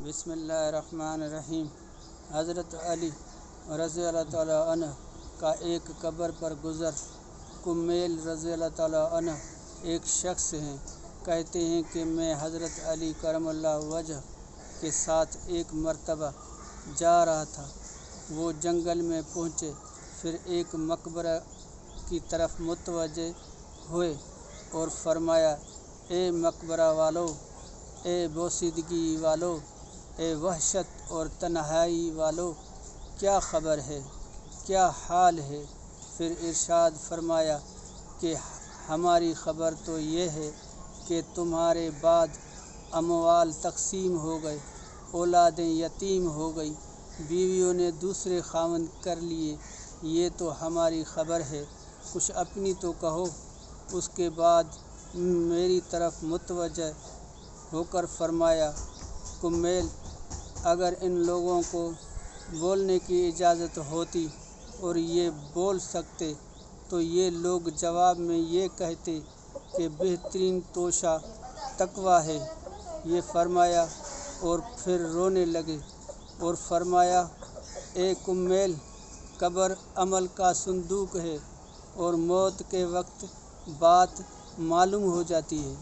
بسم اللہ الرحمن الرحیم۔ حضرت علی رضی اللہ تعالیٰ عنہ کا ایک قبر پر گزر۔ کمیل رضی اللہ تعالیٰ عنہ ایک شخص ہیں، کہتے ہیں کہ میں حضرت علی کرم اللہ وجہ کے ساتھ ایک مرتبہ جا رہا تھا۔ وہ جنگل میں پہنچے، پھر ایک مقبرہ کی طرف متوجہ ہوئے اور فرمایا: اے مقبرہ والو، اے بوسیدگی والو، اے وحشت اور تنہائی والو، کیا خبر ہے، کیا حال ہے؟ پھر ارشاد فرمایا کہ ہماری خبر تو یہ ہے کہ تمہارے بعد اموال تقسیم ہو گئے، اولادیں یتیم ہو گئی، بیویوں نے دوسرے خاوند کر لیے، یہ تو ہماری خبر ہے، کچھ اپنی تو کہو۔ اس کے بعد میری طرف متوجہ ہو کر فرمایا: کمیل، اگر ان لوگوں کو بولنے کی اجازت ہوتی اور یہ بول سکتے تو یہ لوگ جواب میں یہ کہتے کہ بہترین توشہ تقویٰ ہے۔ یہ فرمایا اور پھر رونے لگے اور فرمایا: اے کمیل، قبر عمل کا صندوق ہے اور موت کے وقت بات معلوم ہو جاتی ہے۔